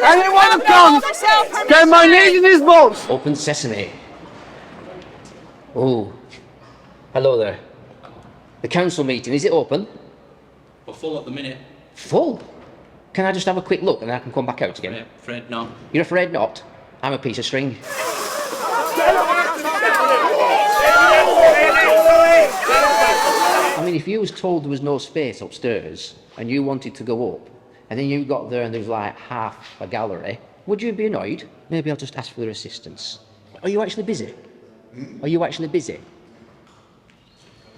Anyone who comes, get my knees in his balls. Open sesame. Oh, hello there. The council meeting, is it open? We're full at the minute. Full? Can I just have a quick look and then I can come back out again? Yeah, afraid not. You're afraid not? I'm a piece of string. I mean, if you was told there was no space upstairs and you wanted to go up, and then you got there and there was like half a gallery, would you be annoyed? Maybe I'll just ask for their assistance. Are you actually busy? Are you actually busy?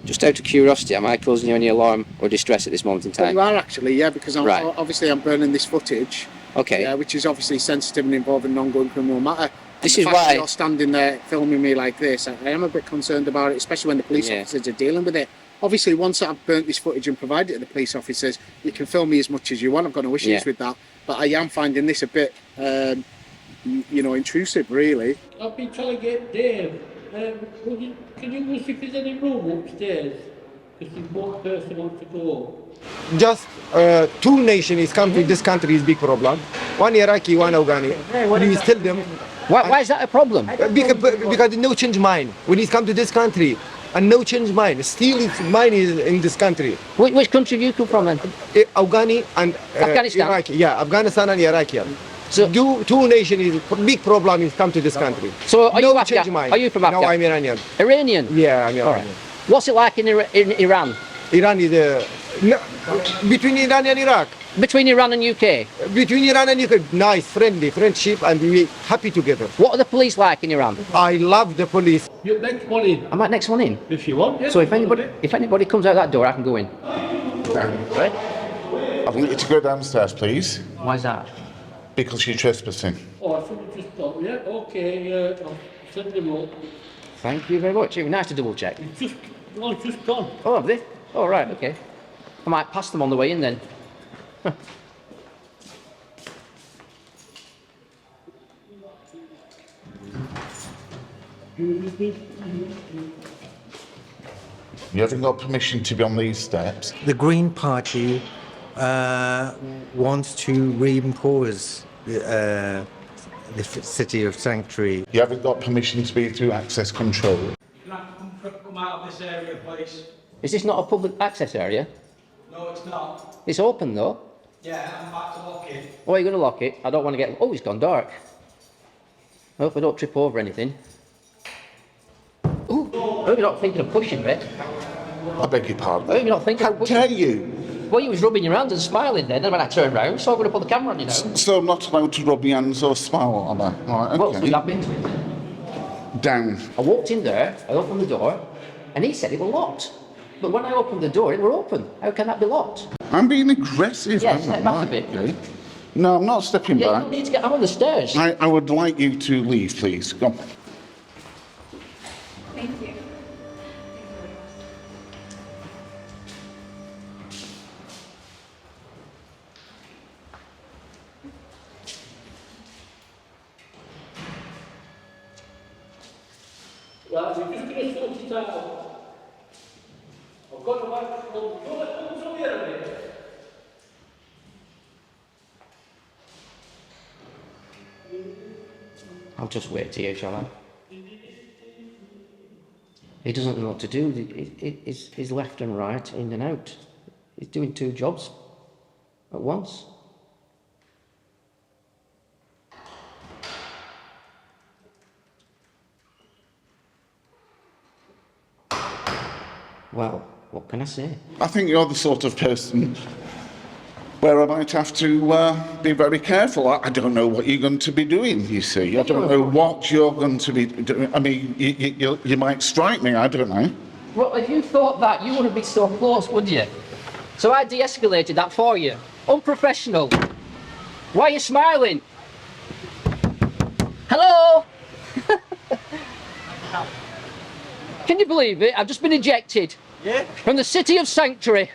Just out of curiosity, am I causing you any alarm or distress at this moment in time? Well, you are actually, yeah, because Right. obviously I'm burning this footage. Okay. Which is obviously sensitive and involving an ongoing criminal matter. This And is the fact why- that you're standing there filming me like this, I am a bit concerned about it, especially when the police Yeah. officers are dealing with it. Obviously, once I've burnt this footage and provided it to the police officers, you can film me as much as you want. I've got no issues Yeah. with that. But I am finding this a bit, intrusive, really. I've been trying to get Dave. Can you see if there's any room upstairs? Because there's one person wants to go. Just two nations come to this country is big problem. One Iraqi, one Afghani. Please tell them. Why is that a problem? Because no change mind. When he's come to this country, and no change mind. Still, his mind is in this country. Which country do you come from then? Afghani and Afghanistan? Iraqi. Yeah, Afghanistan and Iraqi. So, two nations is big problem is come to this country. So are no you change Afghan? mind. Are you from No, Afghan? I'm Iranian. Iranian? Yeah, I'm Iranian. All right. What's it like in Iran? Iran is between Iran and Iraq. Between Iran and UK? Between Iran and Iraq, nice, friendly, friendship, and we happy together. What are the police like in Iran? I love the police. You're next one in, Am I next one in? if you want. Yeah. So if anybody comes out that door, I can go in. Right? I'd like you to go downstairs, please, Why is that? because you're trespassing. Oh, I should have just thought, yeah, okay, I'll send them up. Thank you very much. It was nice to double check. It's just gone. Oh, have they? Oh, right, okay. I might pass them on the way in then. You haven't got permission to be on these steps. The Green Party wants to reimpose the city of sanctuary. You haven't got permission to be through access control. Come out of this area, please. Is this not a public access area? No, it's not. It's open though. Yeah, I'm about to lock it. Oh, you're going to lock it? I don't want to get... Oh, it's gone dark. I hope I don't trip over anything. Ooh, I hope you're not thinking of pushing me. I beg your I pardon. hope you're not thinking How of pushing dare you? Well, you was rubbing your hands and smiling then, and when I turned round, so I'm going to put the camera on you now. So I'm not allowed to rub your hands or smile, am I? Right, Well, so okay. you have been to it. Down. I walked in there, I opened the door, and he said it was locked. But when I opened the door, it were open. How can that be locked? I'm being aggressive. Yeah, am I? step back a bit. Okay. No, I'm not stepping Yeah, you back. don't need to get... I'm on the stairs. I would like you to leave, please. Go on. Thank you. Right, we're just going to sort it out. I've got a microphone. Come from here a minute. I'll just wait here, shall I? He doesn't know what to do. He's left and right, in and out. He's doing two jobs at once. Well, what can I say? I think you're the sort of person where I might have to be very careful. I don't know what you're going to be doing, you see. I don't know what you're going to be doing. I mean, you might strike me, I don't know. Well, if you thought that, you wouldn't be so close, would you? So I de-escalated that for you. Unprofessional. Why are you smiling? Hello? Can you believe it? I've just been ejected. Yeah? From the city of Sanctuary.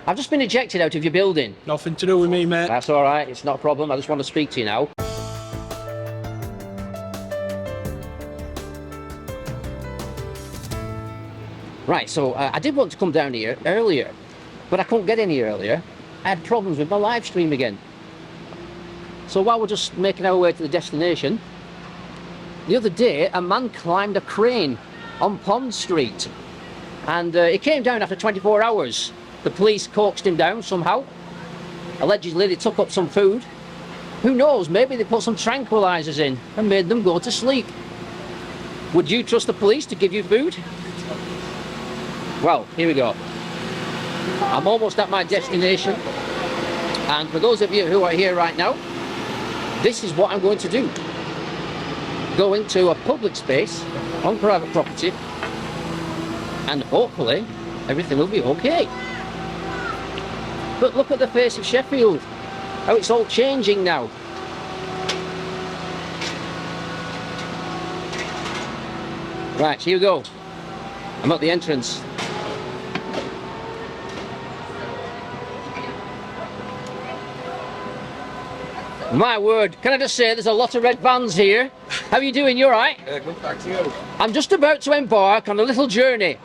I've just been ejected out of your building. Nothing to do with me, mate. That's all right. It's not a problem. I just want to speak to you now. Right, so I did want to come down here earlier, but I couldn't get any earlier. I had problems with my live stream again. So while we're just making our way to the destination, the other day a man climbed a crane on Pond Street, and he came down after 24 hours. The police coaxed him down somehow. Allegedly they took up some food. Who knows, maybe they put some tranquilizers in and made them go to sleep. Would you trust the police to give you food? Well, here we go. I'm almost at my destination, and for those of you who are here right now, this is what I'm going to do. Go into a public space on private property, and hopefully everything will be okay. But look at the face of Sheffield, how it's all changing now. Right, here we go. I'm at the entrance. My word, can I just say there's a lot of red vans here. How are you doing? You alright? Good, back to you. I'm just about to embark on a little journey.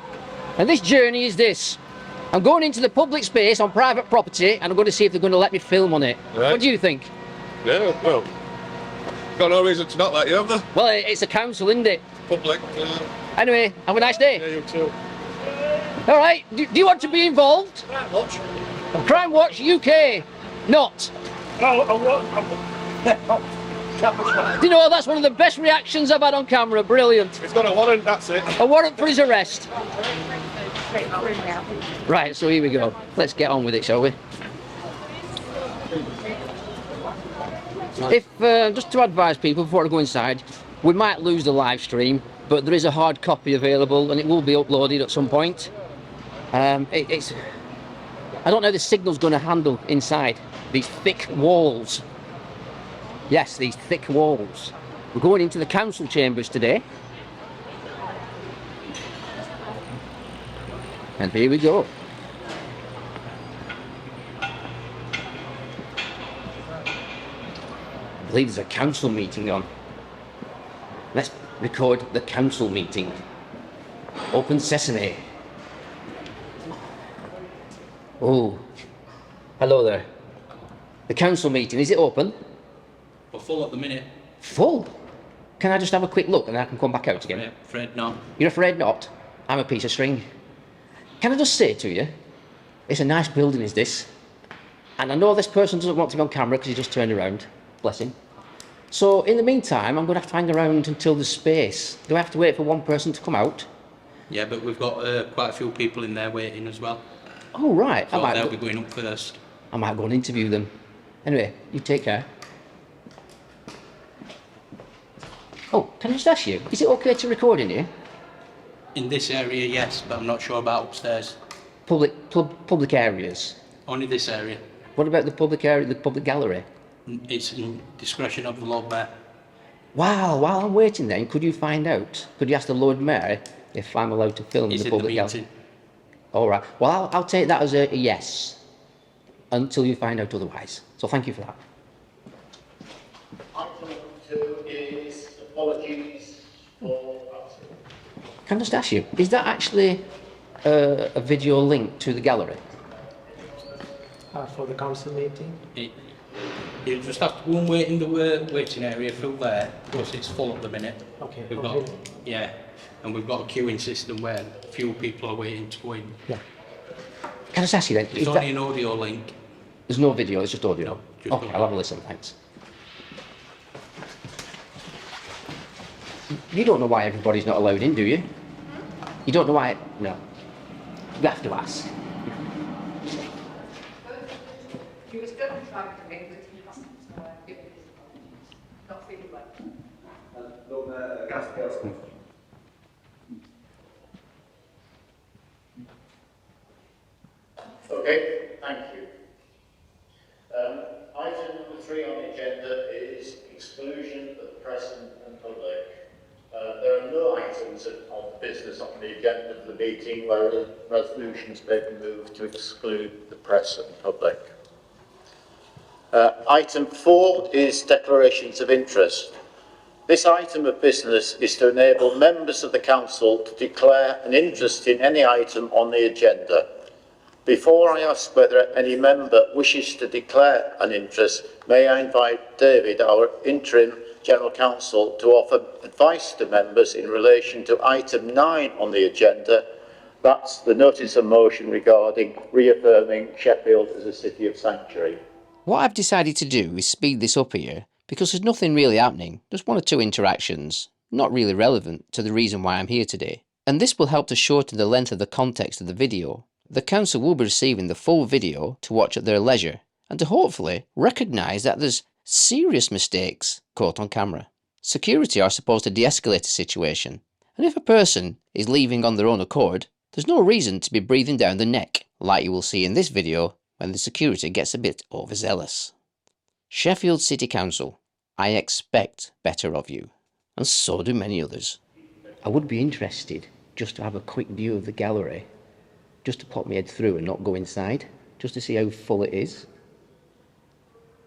And this journey is this. I'm going into the public space on private property, and I'm going to see if they're going to let me film on it. Right. What do you think? Yeah, well, got no reason to not let you, have they? Well, it's a council, isn't it? Public. Anyway, have a nice day. Yeah, you too. Alright, do you want to be involved? Watch. Crime Watch UK. Not. Do you know, that's one of the best reactions I've had on camera. Brilliant. He's got a warrant, that's it. A warrant for his arrest. Right, so here we go. Let's get on with it, shall we? If just to advise people before I go inside, we might lose the live stream, but there is a hard copy available and it will be uploaded at some point. It's I don't know how the signal's going to handle inside these thick walls. Yes, these thick walls. We're going into the council chambers today. And here we go. I believe there's a council meeting on. Let's record the council meeting. Open sesame. Oh, hello there. The council meeting, is it open? We're full at the minute. Full? Can I just have a quick look and then I can come back out again? Yeah, afraid not. You're afraid not? I'm a piece of string. Can I just say to you, it's a nice building, is this? And I know this person doesn't want to be on camera because he just turned around. Bless him. So in the meantime, I'm going to have to hang around until there's space. Do I have to wait for one person to come out? Yeah, but we've got quite a few people in there waiting as well. Oh, right. So they'll be going up first. I might go and interview them. Anyway, you take care. Oh, can I just ask you, is it okay to record in here? In this area, yes, but I'm not sure about upstairs. Public areas? Only this area. What about the public area, the public gallery? It's in discretion of the Lord Mayor. Wow, while I'm waiting then, could you find out? Could you ask the Lord Mayor if I'm allowed to film He's in the in the public gallery? meeting. All right. Well, I'll take that as a yes until you find out otherwise. So thank you for that. Item 2 is apologies for absence. Can I just ask you, is that actually a video link to the gallery? For the council meeting? You just have to go and wait in the waiting area through there, because it's full at the minute. Okay. We've got, yeah, and we've got a queuing system where a few people are waiting to go in. Yeah. Can I just ask you then? It's is only that- an audio link. There's no video, it's just audio? No, just okay, audio. I'll have a listen, thanks. You don't know why everybody's not allowed in, do you? You don't know why... No. You have to ask. He was going to try to make the tea not feeling well. Okay, thank you. Item number 3 on the agenda is exclusion of the press and public. There are no items of business on the agenda of the meeting where resolutions may be moved to exclude the press and public. Item 4 is declarations of interest. This item of business is to enable members of the council to declare an interest in any item on the agenda. Before I ask whether any member wishes to declare an interest, may I invite David, our interim General Counsel, to offer advice to members in relation to item 9 on the agenda. That's the notice of motion regarding reaffirming Sheffield as a city of sanctuary. What I've decided to do is speed this up here because there's nothing really happening, just 1 or 2 interactions, not really relevant to the reason why I'm here today. And this will help to shorten the length of the context of the video. The council will be receiving the full video to watch at their leisure and to hopefully recognise that there's serious mistakes caught on camera. Security are supposed to de-escalate a situation, and if a person is leaving on their own accord, there's no reason to be breathing down the neck, like you will see in this video when the security gets a bit overzealous. Sheffield City Council, I expect better of you, and so do many others. I would be interested just to have a quick view of the gallery, just to pop my head through and not go inside, just to see how full it is.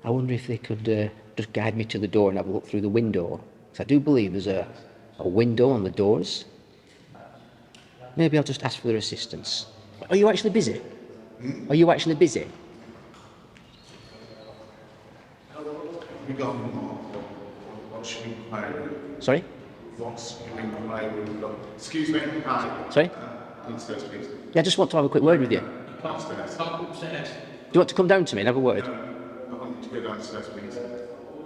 I wonder if they could just guide me to the door and have a look through the window, because I do believe there's a window on the doors. Maybe I'll just ask for their assistance. Are you actually busy? Are you actually busy? Sorry? Excuse me. Sorry? Downstairs, please. Yeah, I just want to have a quick word with you. Downstairs. Do you want to come down to me and have a word? I want you to go downstairs, please.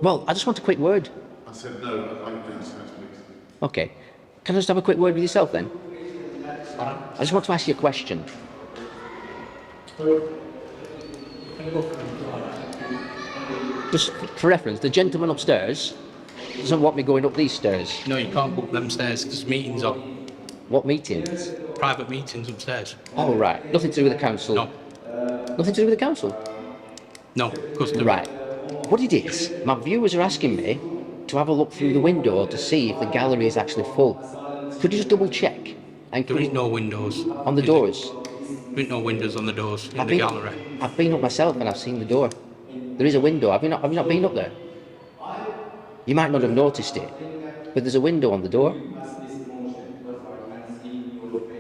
Well, I just want a quick word. I said no, I'd like you downstairs, please. Okay. Can I just have a quick word with yourself then? I just want to ask you a question. Just for reference, the gentleman upstairs doesn't want me going up these stairs. No, you can't go up them stairs because meetings are What meetings? private meetings upstairs. Oh, right. Nothing to do with the council? No, Nothing to do with the council? no, because Right. What it is, my viewers are asking me to have a look through the window to see if the gallery is actually full. Could you just double check? And there is no windows on the doors? There is no windows on the doors in the gallery. I've been up myself and I've seen the door. There is a window. Have you not been up there? You might not have noticed it, but there's a window on the door.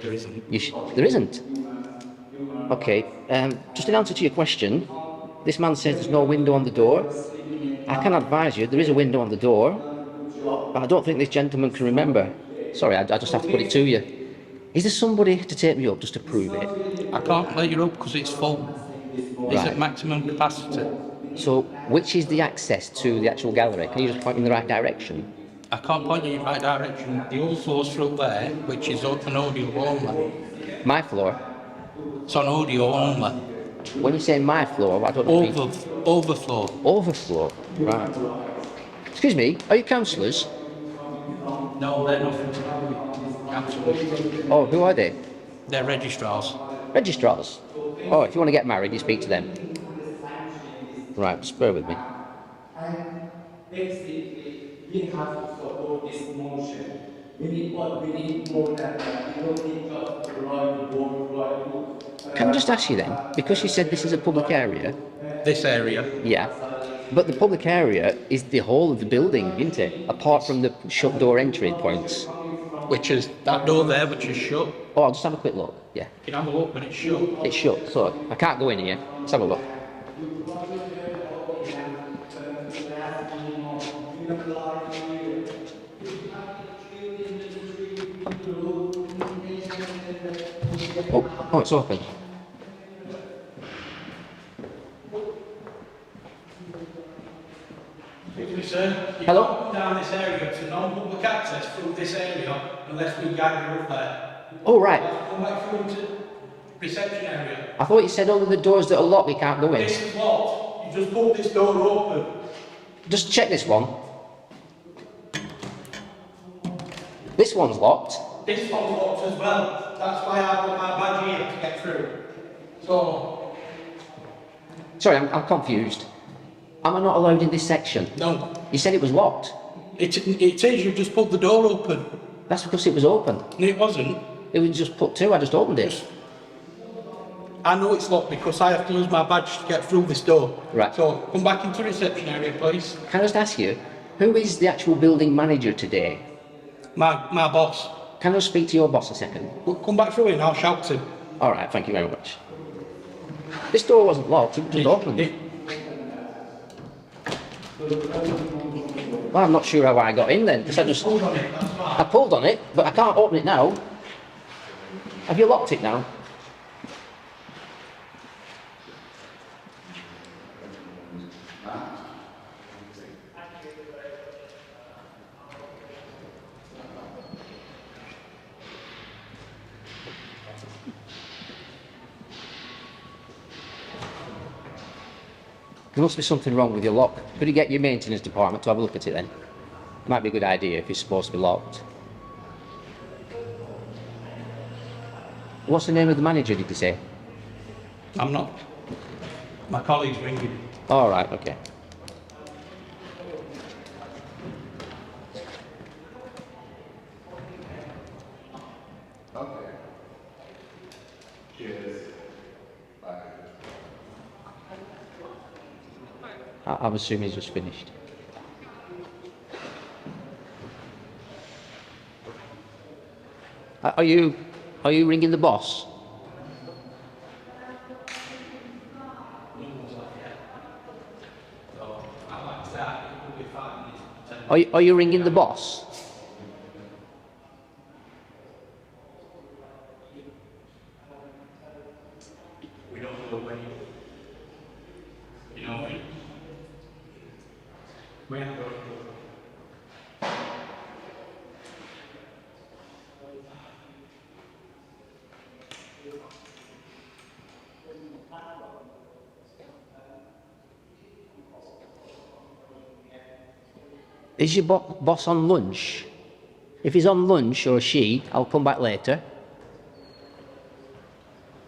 There isn't. There isn't? Okay, just in answer to your question, this man says there's no window on the door. I can advise you, there is a window on the door, but I don't think this gentleman can remember. Sorry, I just have to put it to you. Is there somebody to take me up just to prove it? I can't let you up because it's full. It's Right. at maximum capacity. So, which is the access to the actual gallery? Can you just point me in the right direction? I can't point you in the right direction. The overflow's through there, which is an audio only. My floor? It's on audio only. When you say my floor, I don't know. Overflow. Overflow? Right. Excuse me, are you councillors? No, they're nothing to do with council. Oh, who are they? They're registrars. Registrars? Oh, if you want to get married, you speak to them. Right, just bear with me. Basically, we have to support this motion. We need more than that. We don't need just to write the board, Can I just ask you then, because you said this is a public area? This area. Yeah. But the public area is the whole of the building, isn't it? Apart from the shut door entry points. Which is that door there, which is shut. Oh, I'll just have a quick look. Yeah. You can have a look, but it's shut. It's shut, so I can't go in here. Let's have a look. Oh, it's open. Excuse me, sir. You Hello? can't come down this area to non-public access through this area unless we guide you up there. Oh, right. Come back through to reception area. I thought you said only the doors that are locked we can't go in. This is locked. You just pulled this door open. Just check this one. This one's locked. This one's locked as well. That's why I've got my badge here to get through. So, Sorry, I'm confused. Am I not allowed in this section? no. You said it was locked. It is, you just pulled the door open. That's because it was open. No, it wasn't. It was just put to, I just opened it. I know it's locked because I have to use my badge to get through this door. Right. So, come back into reception area, please. Can I just ask you, who is the actual building manager today? My boss. Can I just speak to your boss a second? Well, come back through and I'll shout him. Alright, thank you very much. This door wasn't locked, it just opened. Well, I'm not sure how I got in then, because I pulled on it, but I can't open it now. Have you locked it now? There must be something wrong with your lock. Could you get your maintenance department to have a look at it then? Might be a good idea if it's supposed to be locked. What's the name of the manager, did you say? I'm not. My colleague's ringing. All right, okay. I'm assuming he's just finished. Are you ringing the boss? Are you ringing the boss? We don't know when. You know when? We haven't got a clue. Is your boss on lunch? If he's on lunch or she, I'll come back later.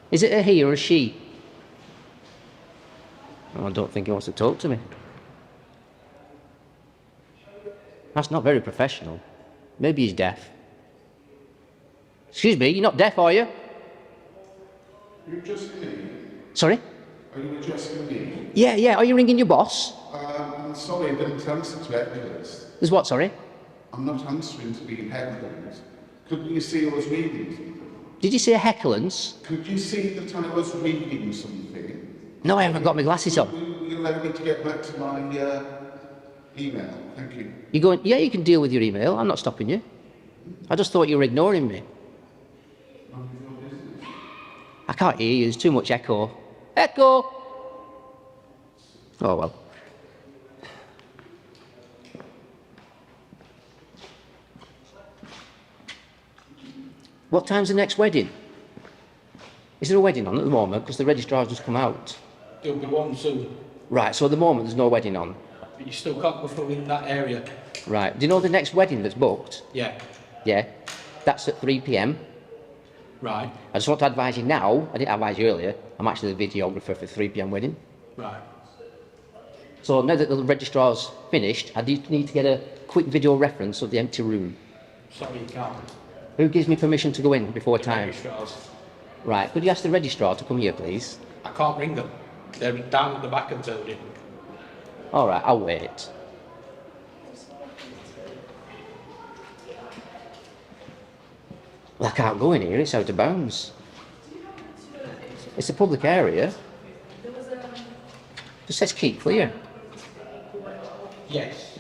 Is it a he or a she? Oh, I don't think he wants to talk to me. That's not very professional. Maybe he's deaf. Excuse me, you're not deaf, are you? You addressing me? Sorry? Are you addressing me? Yeah, are you ringing your boss? I'm sorry, I didn't answer to hecklers. There's what, sorry? I'm not answering to being heckled. Couldn't you see I was reading? Did you say hecklands? Could you see that I was reading something? No, I haven't got my glasses on. Will you allow me to get back to my email? Thank you. You're going, yeah, you can deal with your email. I'm not stopping you. I just thought you were ignoring me. I can't hear you. There's too much echo. Echo! Oh, well. What time's the next wedding? Is there a wedding on at the moment? Because the registrar's just come out. There'll be one soon. Right, so at the moment there's no wedding on. But you still can't go through in that area. Right. Do you know the next wedding that's booked? Yeah. Yeah. That's at 3 p.m. Right. I just want to advise you now, I didn't advise you earlier, I'm actually the videographer for 3 p.m. wedding. Right. So now that the registrar's finished, I do need to get a quick video reference of the empty room. Sorry, you can't. Who gives me permission to go in before time? Registrars. Right, could you ask the registrar to come here, please? I can't ring them. They're down at the back of the building. All right, I'll wait. Well, I can't go in here, it's out of bounds. It's a public area. It says keep clear. Yes.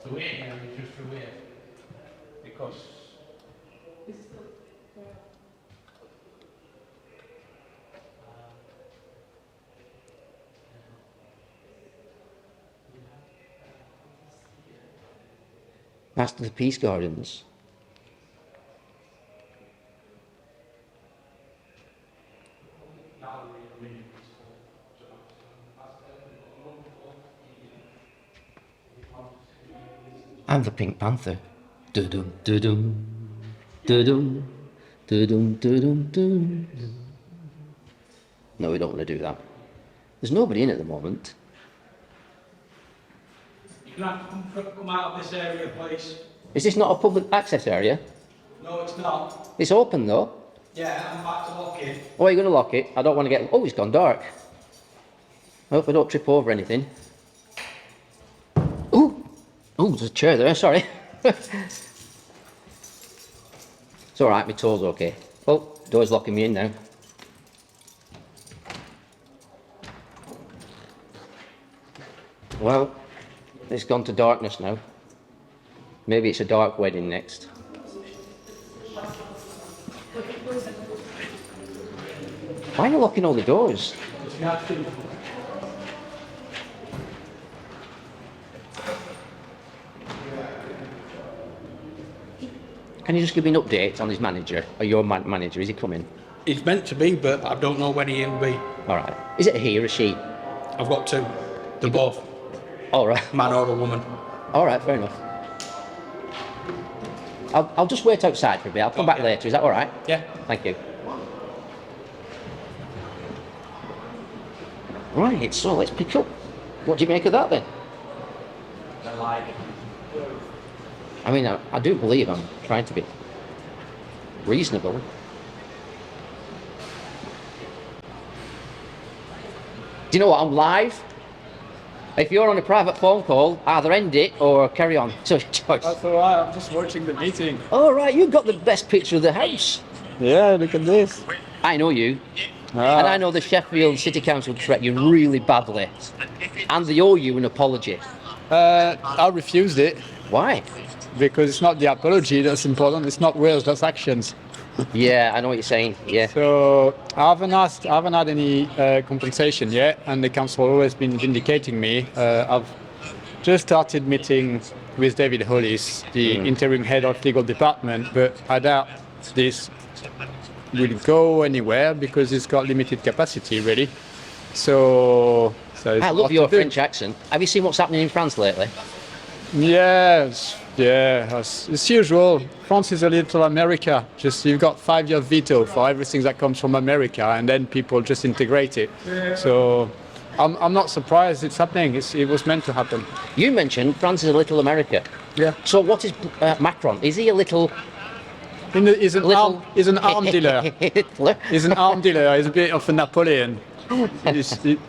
The waiting area is just through here. Because That's the Peace Gardens. I'm the Pink Panther. Do-dum, do-dum, do-dum, do-dum, do-dum, do-dum. No, we don't want to do that. There's nobody in at the moment. You can have to come out of this area, please. Is this not a public access area? No, it's not. It's open though. Yeah, I'm back to lock it. Oh, you're going to lock it? I don't want to get... Oh, it's gone dark. I hope I don't trip over anything. Ooh! Ooh, there's a chair there, sorry. It's alright, my toe's okay. Oh, door's locking me in now. Well, it's gone to darkness now. Maybe it's a dark wedding next. Why are you locking all the doors? Can you just give me an update on his manager, or your manager? Is he coming? He's meant to be, but I don't know when he'll be. All right. Is it a he or a she? I've got two. They're both All right. man or a woman. All right, fair enough. I'll just wait outside for a bit. I'll come back later. Is that all right? Yeah. Thank you. Right, so let's pick up. What do you make of that then? I mean, I do believe I'm trying to be reasonable. Do you know what? I'm live. If you're on a private phone call, either end it or carry on. So your choice. That's all right. I'm just watching the meeting. Oh, right. You've got the best picture of the house. Yeah, look at this. I know you. And I know the Sheffield City Council treat you really badly. And they owe you an apology. I refused it. Why? Because it's not the apology that's important. It's not words, that's actions. Yeah, I know what you're saying. Yeah. So I haven't had any compensation yet, and the council has always been vindicating me. I've just started meeting with David Hollis, the interim head of legal department, but I doubt this will go anywhere because it's got limited capacity, really. So I love your French accent. Have you seen what's happening in France lately? Yes, yeah, it's usual. France is a little America. Just you've got 5-year veto for everything that comes from America, and then people just integrate it. So I'm not surprised it's happening. It was meant to happen. You mentioned France is a little America. Yeah. So what is Macron? Is he a little? He's an arm dealer. He's an arm dealer. He's a bit of a Napoleon.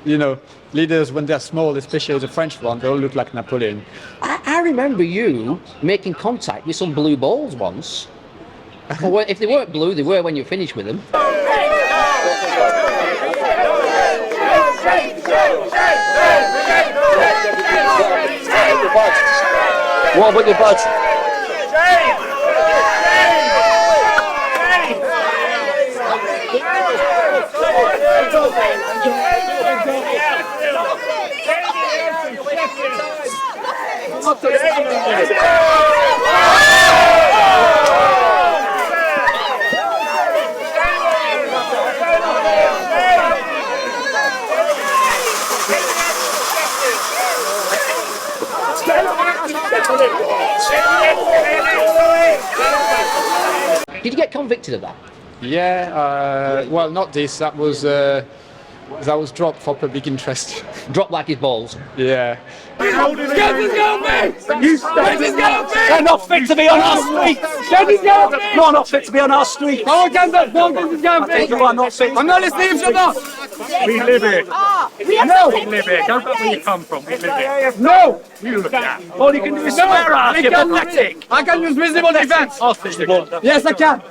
You know, leaders when they're small, especially the French one, they all look like Napoleon. I remember you making contact with some blue balls once. Or if they weren't blue, they were when you finished with them. What about your buds? Did you get convicted of that? Yeah, well, not this. That was dropped for public interest. Dropped like his balls? Yeah. They're not fit to be on our street. You're not fit to be on our street. You are not fit. I'm not listening to you. We live here. No. We live here. Don't know where you come from. We live here. No. You look at. All you can do is swear at us. You're pathetic. I can use reasonable defense. Yes, I can.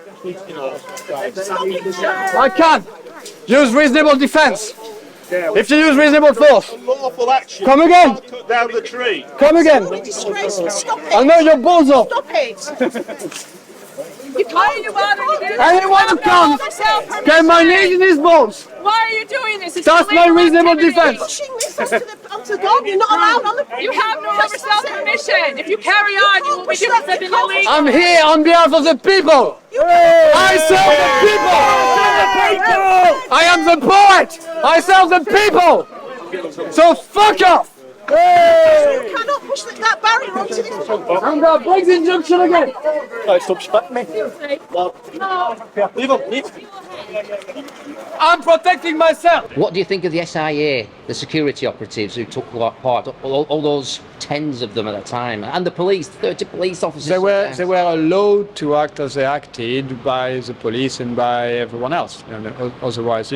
I can use reasonable defense. If you use reasonable force, Lawful action. come again. Cut down the tree. Come again. Stop it. I know your balls off. Stop it. You can't. Anyone who comes, get my knees in his balls. Why are you doing this? It's That's my reasonable defense. Pushing this onto the dog. You're not allowed on the. You have no yourself permission. If you carry on, you will be different than illegal. I'm here on behalf of the people. I serve the people. I am the poet. I serve the people. So fuck off. You cannot push that barrier onto this. I'm going to break the injunction again. Stop spitting me. Leave him. Leave him. I'm protecting myself. What do you think of the SIA, the security operatives who took part, all those tens of them at a time, and the police, 30 police officers? They were allowed to act as they acted by the police and by everyone else. Otherwise,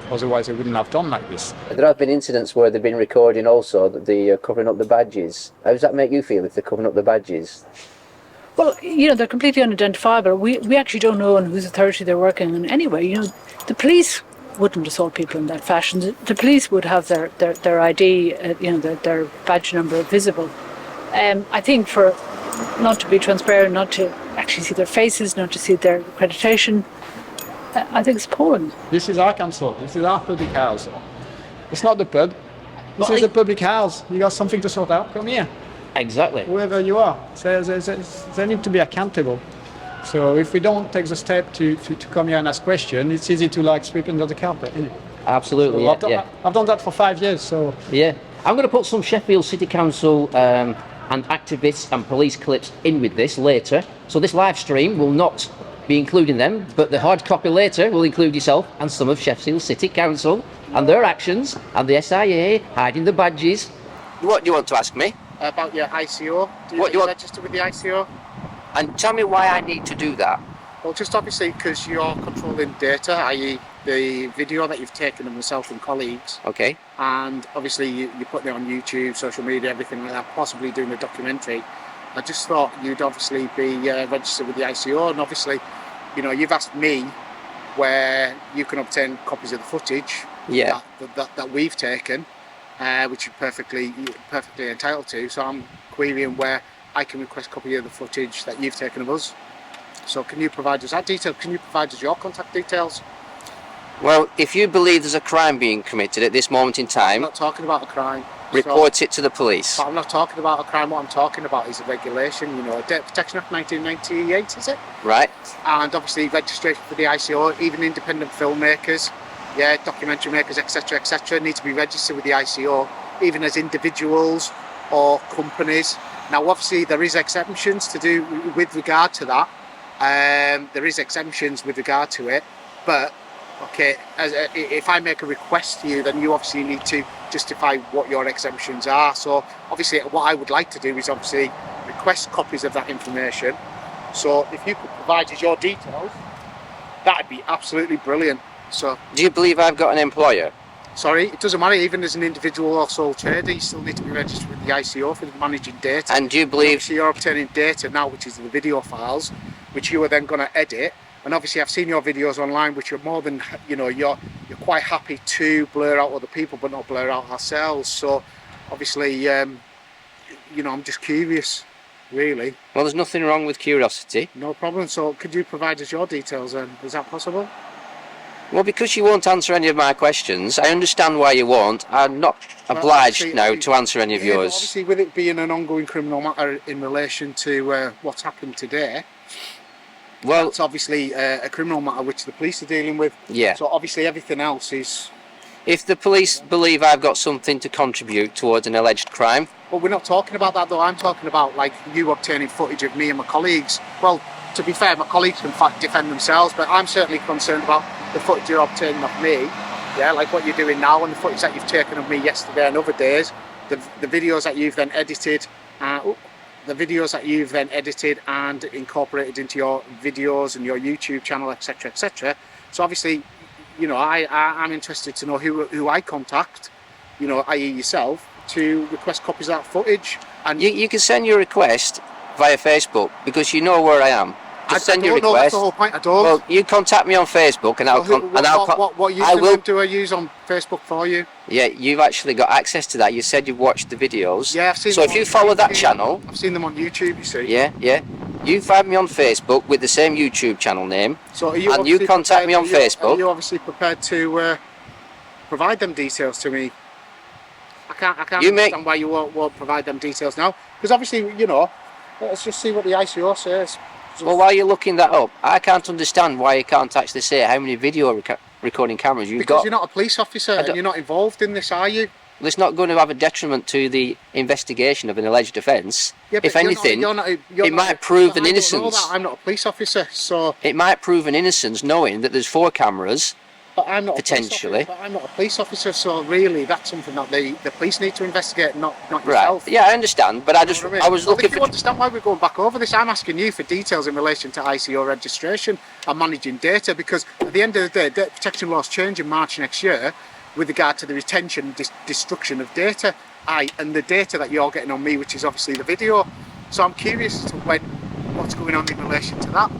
otherwise they wouldn't have done like this. There have been incidents where they've been recording also that they're covering up the badges. How does that make you feel if they're covering up the badges? Well, they're completely unidentifiable. We actually don't know on whose authority they're working on anyway. The police wouldn't assault people in that fashion. The police would have their ID, their badge number visible. I think for not to be transparent, not to actually see their faces, not to see their accreditation, I think it's appalling. This is our council. This is our public house. It's not the pub. This is a public house. You got something to sort out? Come here. Exactly. Whoever you are, they need to be accountable. So if we don't take the step to come here and ask questions, it's easy to like sweep under the carpet, isn't it? Absolutely. So I've done that for 5 years. So yeah, I'm going to put some Sheffield City Council and activists and police clips in with this later. So this live stream will not be including them, but the hard copy later will include yourself and some of Sheffield City Council and their actions and the SIA hiding the badges. What do you want to ask me? About your ICO. Do you register with the ICO? And tell me why I need to do that. Well, just obviously because you're controlling data, i.e. the video that you've taken of myself and colleagues. Okay. And obviously you're putting it on YouTube, social media, everything like that, possibly doing a documentary. I just thought you'd obviously be registered with the ICO, and obviously, you've asked me where you can obtain copies of the footage that we've taken, which you're perfectly entitled to. So I'm querying where I can request a copy of the footage that you've taken of us. So can you provide us that detail? Can you provide us your contact details? Well, if you believe there's a crime being committed at this moment in time, I'm not talking about a crime. Report it to the police. But I'm not talking about a crime. What I'm talking about is a regulation, Data Protection Act 1998, is it? Right. And obviously registration for the ICO, even independent filmmakers, documentary makers, etc., need to be registered with the ICO, even as individuals or companies. Now, obviously, there is exemptions to do with regard to that. There is exemptions with regard to it, but okay, if I make a request to you, then you obviously need to justify what your exemptions are. So obviously what I would like to do is obviously request copies of that information. So if you could provide us your details, that'd be absolutely brilliant. So do you believe I've got an employer? Sorry, it doesn't matter. Even as an individual or sole trader, you still need to be registered with the ICO for managing data. And do you believe... Obviously you're obtaining data now, which is the video files, which you are then going to edit. And obviously I've seen your videos online, which are more than, you're quite happy to blur out other people, but not blur out ourselves. So obviously, I'm just curious, really. Well, there's nothing wrong with curiosity. No problem. So could you provide us your details then? Is that possible? Well, because you won't answer any of my questions, I understand why you won't. I'm not obliged now to answer any of yours. Obviously, with it being an ongoing criminal matter in relation to what's happened today, well, it's obviously a criminal matter which the police are dealing with. Yeah. So obviously everything else is... If the police believe I've got something to contribute towards an alleged crime... Well, we're not talking about that though. I'm talking about like you obtaining footage of me and my colleagues. Well, to be fair, my colleagues can defend themselves, but I'm certainly concerned about the footage you're obtaining of me. Yeah, like what you're doing now, and the footage that you've taken of me yesterday and other days. The videos that you've then edited... the videos that you've then edited and incorporated into your videos and your YouTube channel, etc. So obviously, I'm interested to know who I contact, i.e. yourself, to request copies of that footage. And you can send your request via Facebook, because you know where I am. Just send your request. That's the whole point. I don't. Well, you contact me on Facebook, and I'll. What username do I use on Facebook for you? Yeah, you've actually got access to that. You said you've watched the videos. Yeah, I've seen. So if you follow that channel, I've seen them on YouTube. You see. Yeah. You find me on Facebook with the same YouTube channel name. So you contact me on Facebook. Are you obviously prepared to provide them details to me? I can't understand why you won't provide them details now, because obviously let's just see what the ICO says. Well, while you're looking that up, I can't understand why you can't actually say how many video recording cameras you've got. Because you're not a police officer and you're not involved in this, are you? Well, it's not going to have a detriment to the investigation of an alleged offence. Yeah, if anything, it might prove an innocence. I'm not a police officer, so... It might prove an innocence knowing that there's 4 cameras, but I'm not potentially. But I'm not a police officer, so really that's something that the police need to investigate, not yourself. Right. Yeah, I understand, but I was looking if you understand why we're going back over this, I'm asking you for details in relation to ICO registration and managing data, because at the end of the day, data protection laws change in March next year with regard to the retention and destruction of data, and the data that you're getting on me, which is obviously the video. So I'm curious as to what's going on in relation to that.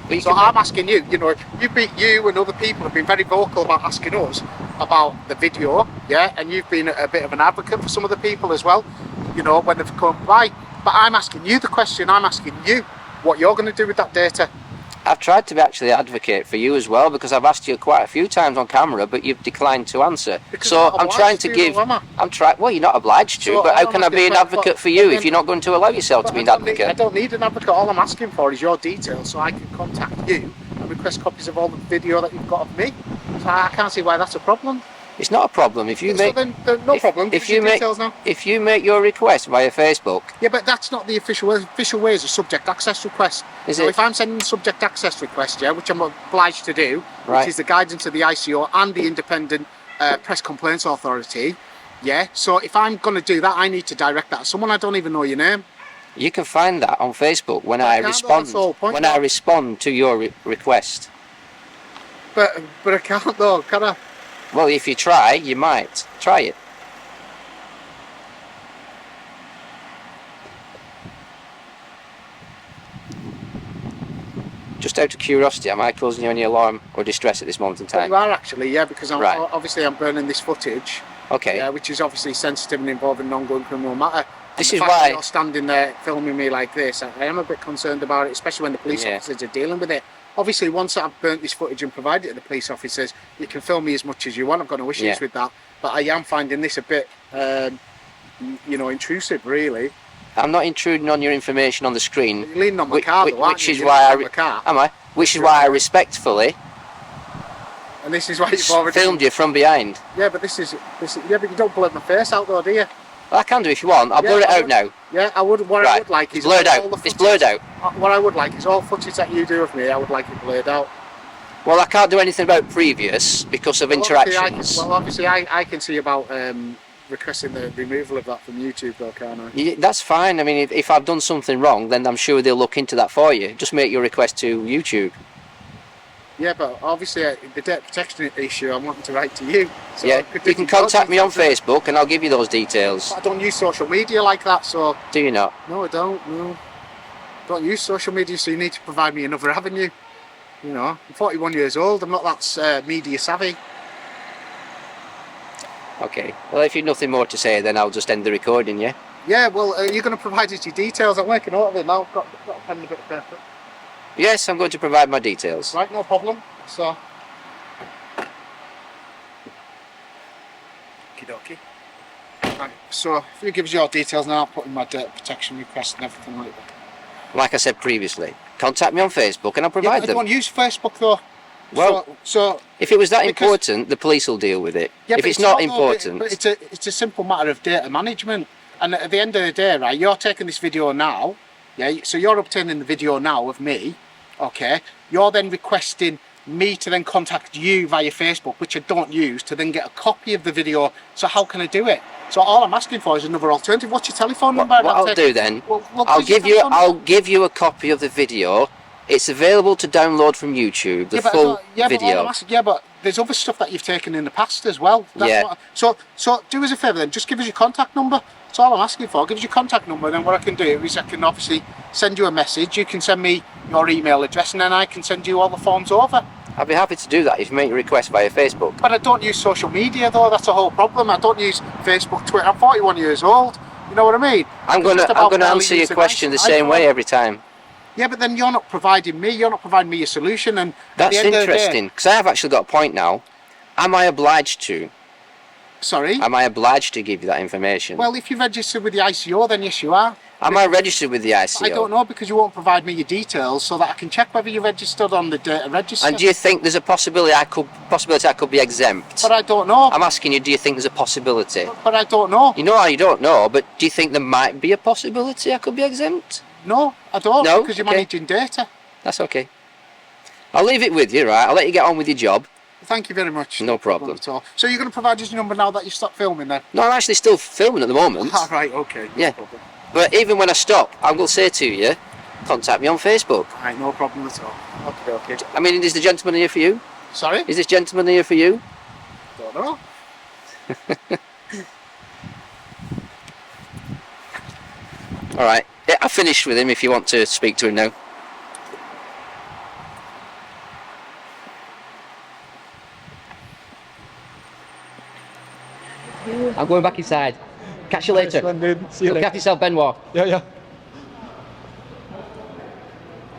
But you So can I'm asking you, you and other people have been very vocal about asking us about the video, yeah, and you've been a bit of an advocate for some of the people as well, when they've come by. But I'm asking you the question, I'm asking you what you're going to do with that data. I've tried to actually advocate for you as well, because I've asked you quite a few times on camera, but you've declined to answer. Because so I'm I'm trying to obliged give. though, am I? Well, you're not obliged to, So but all how I'm can I be asking- an advocate for you then- if you're not going to allow yourself to be an advocate? I don't need an advocate. All I'm asking for is your details so I can contact you and request copies of all the video that you've got of me. So I can't see why that's a problem. It's not a problem if you So make. then no problem. Give us your details now. If you make your request via Facebook. Yeah, but that's not the official way. Official way is a subject access request. Is now, it? if I'm sending a subject access request, yeah, which I'm obliged to do, Right. which is the guidance of the ICO and the Independent Press Complaints Authority, yeah. So if I'm going to do that, I need to direct that to someone. I don't even know your name. You can find that on Facebook when I respond. That's the whole point, when I respond to your request. But I can't though, can I? Well, if you try, you might. Try it. Just out of curiosity, am I causing you any alarm or distress at this moment in time? You are actually, yeah, because Right. obviously I'm burning this footage. Okay. Yeah, which is obviously sensitive and involving an ongoing criminal matter. This And is the fact why- that you're standing there filming me like this, I am a bit concerned about it, especially when the police Yeah. officers are dealing with it. Obviously, once I've burnt this footage and provided it to the police officers, you can film me as much as you want. I've got no issues Yeah. with that. But I am finding this a bit, intrusive, really. I'm not intruding on your information on the screen. You're leaning on my car, though, aren't which you? is You're why leaning on my car. am I? Which is why I respectfully And this is why you've already filmed you from behind. Yeah, but this is. Yeah, but you don't blur my face out, though, do you? Well, I can do if you want. I'll blur it I out would- now. Yeah, I would. What I Right, would like is it's blurred all out. the It's footage- blurred out. What I would like is all footage that you do of me. I would like it blurred out. Well, I can't do anything about previous because of interactions. Obviously, I can see about requesting the removal of that from YouTube, though, can't I? Yeah, that's fine. I mean, if I've done something wrong, then I'm sure they'll look into that for you. Just make your request to YouTube. Yeah, but obviously the data protection issue, I'm wanting to write to you. So Yeah, could you can contact me on Facebook and I'll give you those details. I don't use social media like that, so. Do you not? No, I don't. No, don't use social media, so you need to provide me another avenue. I'm 41 years old. I'm not that media savvy. Okay. Well, if you've nothing more to say, then I'll just end the recording, yeah? Yeah, well, you're going to provide us your details. I'm working out of it now. I've got a pen and a bit of paper. Yes, I'm going to provide my details. Right, no problem. So. Okie dokie. Right, so if you give us your details now, I'll put in my data protection request and everything like that. Like I said previously, contact me on Facebook and I'll provide I them. don't use Facebook though. Well, so if it was that because- important, the police will deal with it. yeah, If but it's not though, important, but it's a simple matter of data management. And at the end of the day, right, you're taking this video now, yeah. So you're obtaining the video now of me, okay. You're then requesting me to then contact you via Facebook, which I don't use, to then get a copy of the video. So how can I do it? So all I'm asking for is another alternative. What's your telephone number? what I'll do then, I'll give give you a copy of the video. It's available to download from YouTube, the full video. But there's other stuff that you've taken in the past as well. Yeah. So do us a favour then, just give us your contact number. That's all I'm asking for. Give us your contact number, and then what I can do is I can obviously send you a message. You can send me your email address, and then I can send you all the forms over. I'd be happy to do that if you make a request via Facebook. But I don't use social media though, that's a whole problem. I don't use Facebook, Twitter. I'm 41 years old. You know what I mean? I'm It's just about gonna barely answer your using question the iPhone. same way every time. Yeah, but then you're not providing me a solution, and at That's the end of the day- interesting, because I have actually got a point now. Am I obliged to? Sorry? Am I obliged to give you that information? Well, if you're registered with the ICO, then yes, you are. Am I registered with the ICO? I don't know, because you won't provide me your details so that I can check whether you're registered on the data register. And do you think there's a possibility I could be exempt? But I don't know. I'm asking you, do you think there's a possibility? But I don't know. You know how you don't know, but do you think there might be a possibility I could be exempt? No, I don't, No? because you're Okay. managing data. That's okay. I'll leave it with you, right? I'll let you get on with your job. Thank you very much. No problem. At all. So you're going to provide us your number now that you stopped filming then? No, I'm actually still filming at the moment. Ah, right, okay. Yeah. But even when I stop, I will say to you, contact me on Facebook. Right, no problem at all. Okay. I mean, is the gentleman here for you? Sorry? Is this gentleman here for you? Don't know. All right. Yeah, I've finished with him if you want to speak to him now. I'm going back inside. Catch you later. Nice one, dude. See you Look later. after yourself, Benoit. Yeah.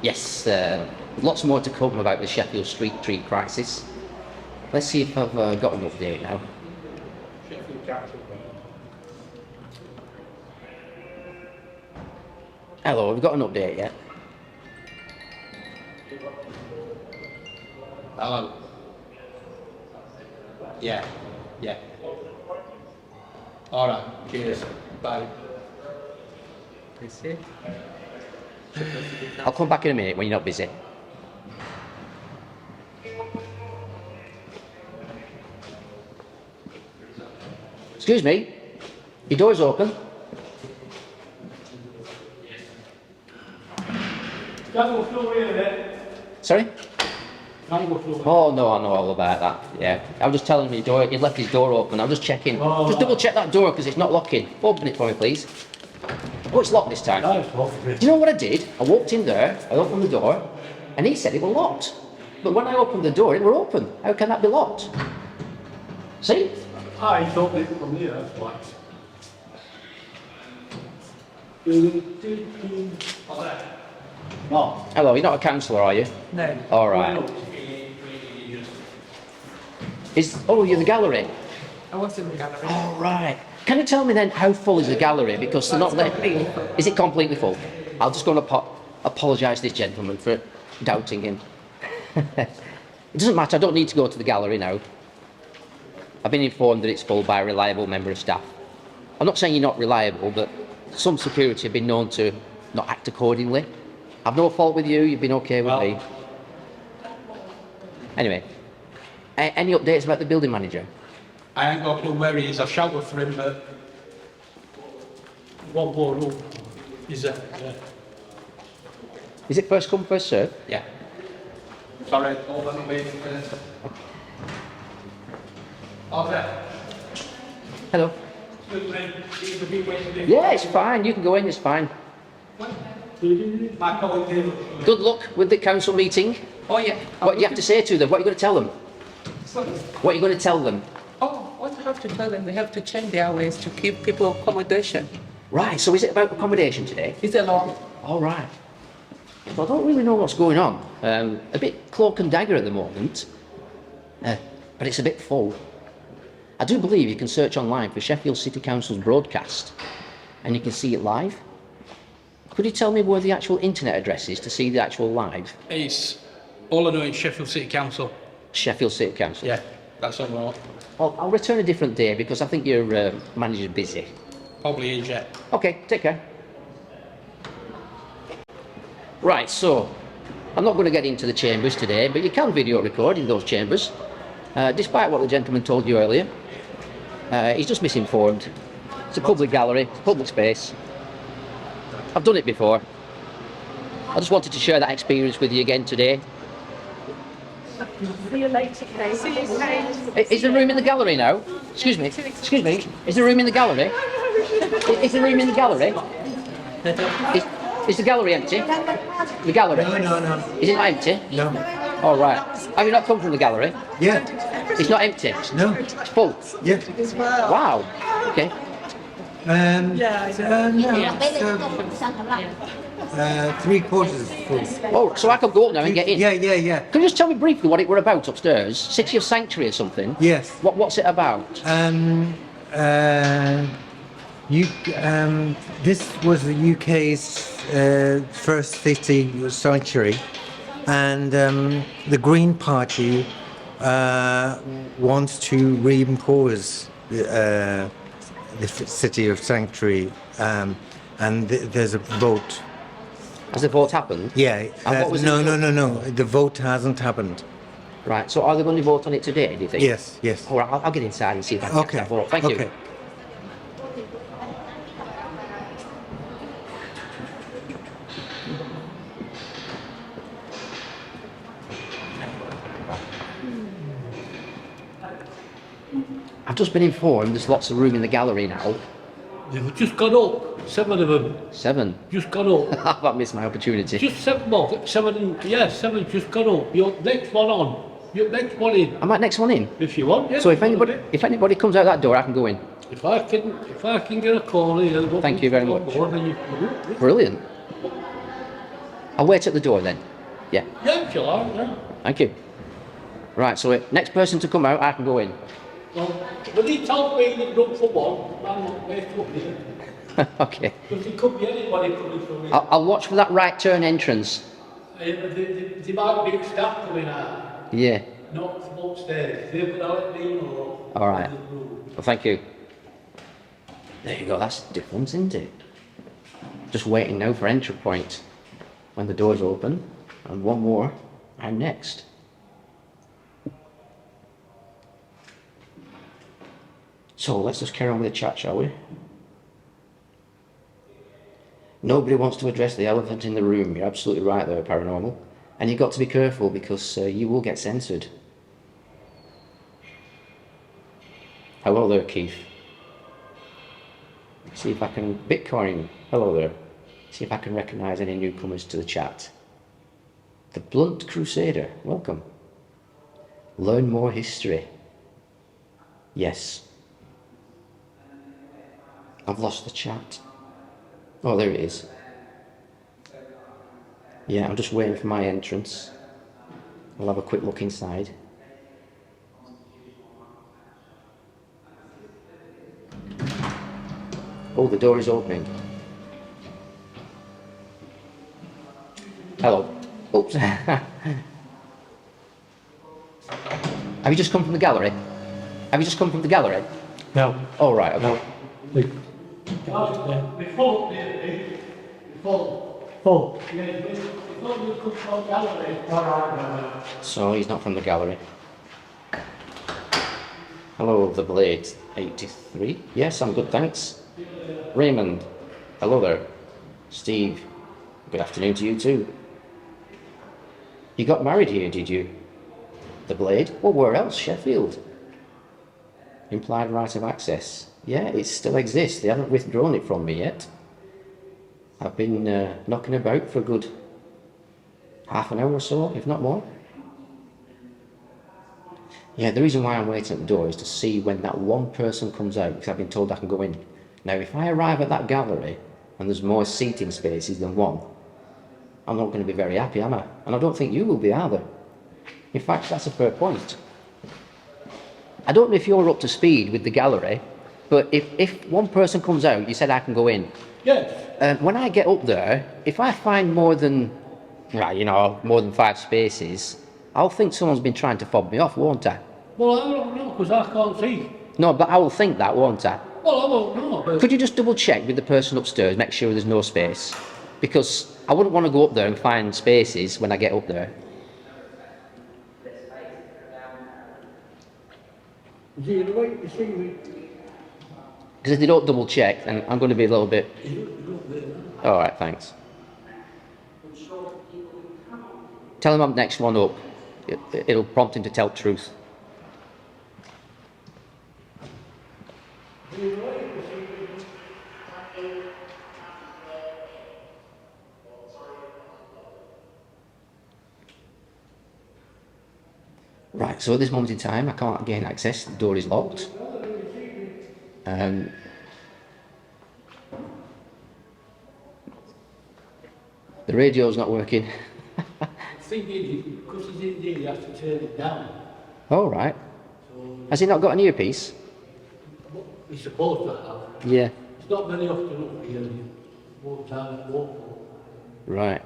Yes, lots more to come about the Sheffield Street tree crisis. Let's see if I've got an update now. Hello, have we got an update yet? Hello. Yeah. All right. Cheers. Bye. I'll come back in a minute when you're not busy. Excuse me, your door's open. Sorry? Oh no, I know all about that. Yeah, I was just telling him he left his door open. I'm just checking. Just double check that door because it's not locking. Open it for me, please. Oh, it's locked this time. Do you know what I did? I walked in there, I opened the door, and he said it was locked. But when I opened the door, it was open. How can that be locked? See? I thought it from here, that's why. Oh. Hello, you're not a councillor, are you? No. All right. You're the gallery? I was in the gallery. All right. Can you tell me then how full is the gallery? Because they're not letting. Is it completely full? I'll just go and apologise to this gentleman for doubting him. It doesn't matter. I don't need to go to the gallery now. I've been informed that it's full by a reliable member of staff. I'm not saying you're not reliable, but some security have been known to not act accordingly. I've no fault with you. You've been okay with me. Anyway, any updates about the building manager? I ain't got a clue where he is. I've shouted for him, but One more room. Is that? Is it first come, first serve? yeah. Sorry, hold on, wait for this. Okay. Hello. Yeah, it's fine. You can go in. It's fine. My colleague here. Good luck with the council meeting. Oh yeah. What do you have to say to them? What are you going to tell them? Sorry? What are you going to tell them? Oh, what I have to tell them, they have to change their ways to give people accommodation. Right, so is it about accommodation today? It's a law. All right. Well, I don't really know what's going on. A bit cloak and dagger at the moment. But it's a bit full. I do believe you can search online for Sheffield City Council's broadcast and you can see it live. Could you tell me where the actual internet address is to see the actual live? It's all I know is Sheffield City Council. Sheffield City Council? Yeah, that's all I know. Well, I'll return a different day because I think your manager's busy. Probably is, yeah. Okay, take care. Right, so I'm not going to get into the chambers today, but you can video record in those chambers. Despite what the gentleman told you earlier, he's just misinformed. It's a public gallery, it's a public space. I've done it before. I just wanted to share that experience with you again today. See you later, Kate. See you, Kate. Is there room in the gallery now? Excuse me. Excuse me. Is there room in the gallery? Is there room in the gallery? Is the gallery empty? The gallery? No. Is it not empty? No. All right. Have you not come from the gallery? Yeah. It's not empty? No. It's full? Yeah. Wow. Okay. No. 3/4 full. Oh, so I can go up now and get in? Yeah. Can you just tell me briefly what it were about upstairs? City of Sanctuary or something? Yes. What's it about? This was the UK's first city sanctuary, and the Green Party wants to reimpose the city of sanctuary, and there's a vote. Has the vote happened? Yeah. And what was No. The vote hasn't happened. Right, so are they going to vote on it today, do you think? Yes. All right, I'll get inside and see if I can get that vote. Thank you. Okay. I've just been informed there's lots of room in the gallery now. They've just gone up. 7 of them. 7? Just gone up. I've missed my opportunity. Just 7 more. 7 just gone up. Your next one on. Your next one in. Am I next one in? If you want, yeah. So if anybody comes out that door, I can go in? If I can get a call here, Thank you very much. then you can do it. Brilliant. I'll wait at the door then. Yeah. Yeah, sure, yeah. Thank you. Right, so next person to come out, I can go in. Well, when he told me he'd look for one, I'm not going to up here. Okay. Because it could be anybody coming through here. I'll watch for that right turn entrance. They might be staff coming out, Yeah. not from upstairs. They're going to let me know. All right. Well, thank you. There you go. That's different, isn't it? Just waiting now for entry point. When the doors open, and one more, I'm next. So let's just carry on with the chat, shall we? Nobody wants to address the elephant in the room. You're absolutely right there, Paranormal. And you've got to be careful because you will get censored. Hello there, Keith. See if I can... Bitcoin. Hello there. See if I can recognise any newcomers to the chat. The Blunt Crusader. Welcome. Learn more history. Yes. I've lost the chat. Oh, there it is. Yeah, I'm just waiting for my entrance. I'll have a quick look inside. Oh, the door is opening. Hello. Oops. Have you just come from the gallery? Have you just come from the gallery? No. Oh, right, okay. Before, full. Yeah, before you come from gallery. So he's not from the gallery. Hello, the Blade 83. Yes, I'm good, thanks. Raymond. Hello there. Steve. Good afternoon to you too. You got married here, did you? The Blade? Well, where else? Sheffield. Implied right of access. Yeah, it still exists. They haven't withdrawn it from me yet. I've been knocking about for a good half an hour or so, if not more. Yeah, the reason why I'm waiting at the door is to see when that one person comes out, because I've been told I can go in. Now, if I arrive at that gallery and there's more seating spaces than one, I'm not going to be very happy, am I? And I don't think you will be either. In fact, that's a fair point. I don't know if you're up to speed with the gallery, but if one person comes out, you said I can go in. Yes. When I get up there, if I find more than 5 spaces, I'll think someone's been trying to fob me off, won't I? Well, I don't know, because I can't see. No, but I will think that, won't I? Well, I won't know, but... Could you just double check with the person upstairs, make sure there's no space? Because I wouldn't want to go up there and find spaces when I get up there. Is he right to see me? Because if they don't double check, then I'm going to be a little bit... Alright, thanks. Tell him I'm next one up. It'll prompt him to tell the truth. Right, so at this moment in time, I can't gain access. The door is locked. The radio's not working. The thing is, because he's in there, you have to turn it down. Oh, right. Has he not got an earpiece? He's supposed to have. Yeah. It's not very often up here, one time at walk. Right.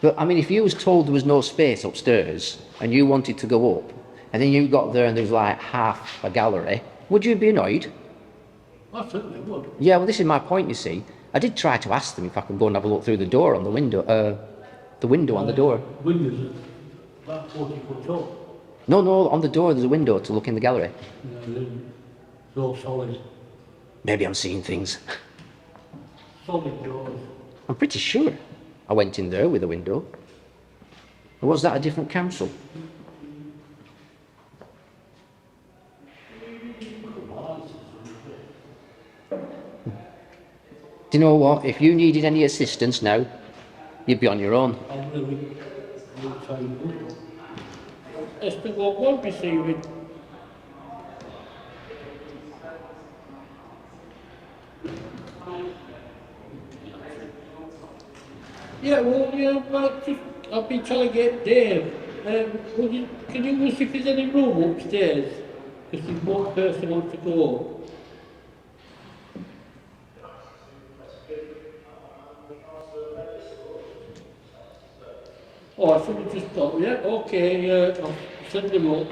But, I mean, if you was told there was no space upstairs, and you wanted to go up, and then you got there and there was like half a gallery, would you be annoyed? I certainly would. Yeah, well, this is my point, you see. I did try to ask them if I could go and have a look through the door on the window, the window on the door. Windows are about 40 foot tall. No, on the door there's a window to look in the gallery. It's all solid. Maybe I'm seeing things. Solid doors. I'm pretty sure I went in there with a window. Or was that a different council? Do you know what? If you needed any assistance now, you'd be on your own. SW11 receiving. Yeah, well, I've been trying to get Dave. Can you see if there's any room upstairs? Because there's one person wants to go. Oh, somebody just got, yeah, okay, I'll send them up.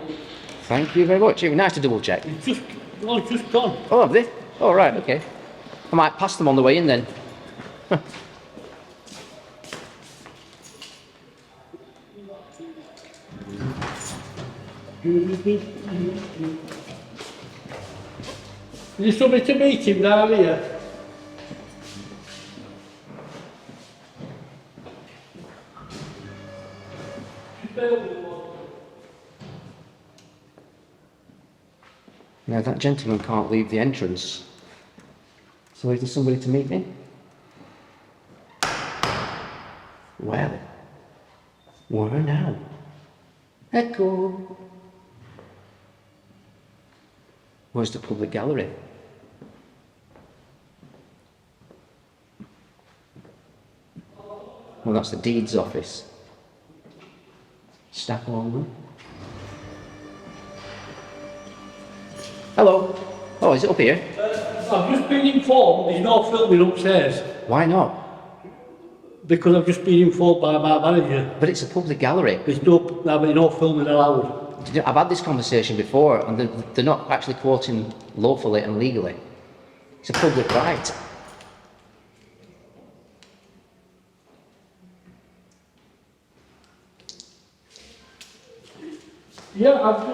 Thank you very much. It was nice to double check. It's just gone. Oh, have they? Oh, right, okay. I might pass them on the way in then. Is there somebody to meet him down here? Now, that gentleman can't leave the entrance. So is there somebody to meet me? Well, where now? Echo. Where's the public gallery? Well, that's the deeds office. Staff only. Hello. Oh, is it up here? I've just been informed there's no filming upstairs. Why not? Because I've just been informed by my manager. But it's a public gallery. There's no filming allowed. I've had this conversation before, and they're not actually quoting lawfully and legally. It's a public right. Yeah, I've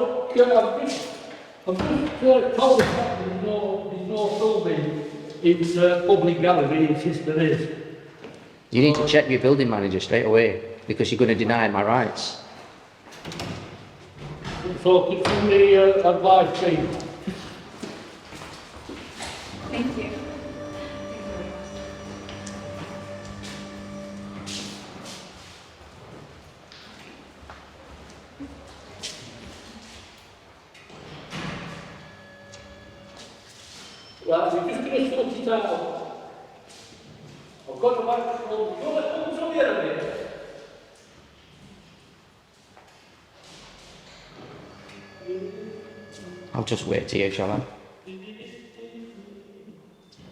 just told the fact that there's no filming in public gallery, it's just there is. You need to check your building manager straight away, because you're going to deny my rights. So could somebody advise me? Thank you. Right, we're just going to sort it out. I've got the microphone. You want to come here a minute? I'll just wait here, shall I?